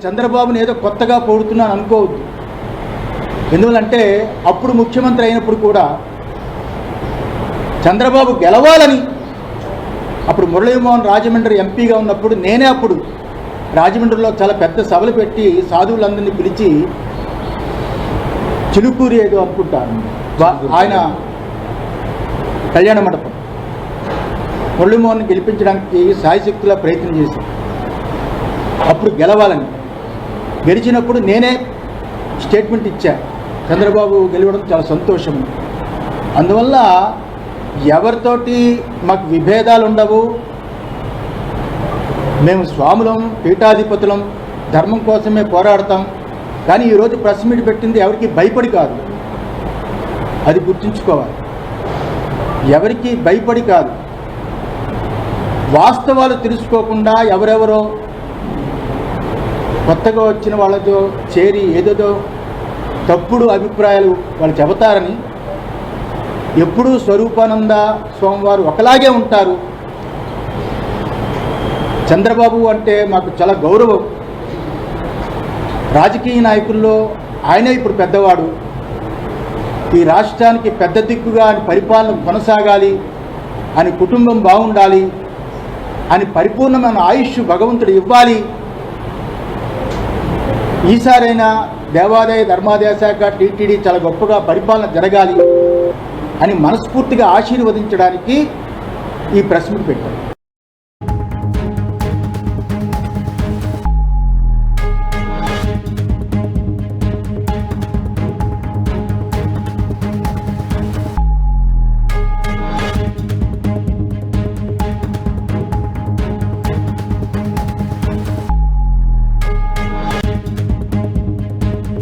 చంద్రబాబుని ఏదో కొత్తగా పొగుడుతున్నాను అనుకోవద్దు. ఎందువల్లంటే అప్పుడు ముఖ్యమంత్రి అయినప్పుడు కూడా చంద్రబాబు గెలవాలని, అప్పుడు మురళీమోహన్ రాజమండ్రి ఎంపీగా ఉన్నప్పుడు నేనే అప్పుడు రాజమండ్రిలో చాలా పెద్ద సభలు పెట్టి సాధువులందరినీ పిలిచి చిలుకూరి ఏదో అనుకుంటాను ఆయన కళ్యాణ మండపం మురళీమోహన్ గెలిపించడానికి సాయశక్తిలా ప్రయత్నం చేశాను. అప్పుడు గెలవాలని, గెలిచినప్పుడు నేనే స్టేట్మెంట్ ఇచ్చా, చంద్రబాబు గెలవడం చాలా సంతోషం. అందువల్ల ఎవరితోటి మాకు విభేదాలు ఉండవు. మేము స్వాములం, పీఠాధిపతులం, ధర్మం కోసమే పోరాడతాం. కానీ ఈరోజు ప్రెస్ మీట్ పెట్టింది ఎవరికి భయపడి కాదు, అది గుర్తుంచుకోవాలి. ఎవరికి భయపడి కాదు, వాస్తవాలు తెలుసుకోకుండా ఎవరెవరో కొత్తగా వచ్చిన వాళ్ళతో చేరి ఏదేదో తప్పుడు అభిప్రాయాలు వాళ్ళు చెబుతారని. ఎప్పుడూ స్వరూపానంద స్వామివారు ఒకలాగే ఉంటారు. చంద్రబాబు అంటే మాకు చాలా గౌరవం. రాజకీయ నాయకుల్లో ఆయనే ఇప్పుడు పెద్దవాడు. ఈ రాష్ట్రానికి పెద్ద దిక్కుగా అని పరిపాలన కొనసాగాలి అని, కుటుంబం బాగుండాలి అని పరిపూర్ణమైన ఆయుష్ భగవంతుడు ఇవ్వాలి. ఈసారైనా దేవాదాయ ధర్మాదాయ శాఖ టీటీడీ చాలా గొప్పగా పరిపాలన జరగాలి అని మనస్ఫూర్తిగా ఆశీర్వదించడానికి ఈ ప్రెస్ మీట్ పెట్టారు.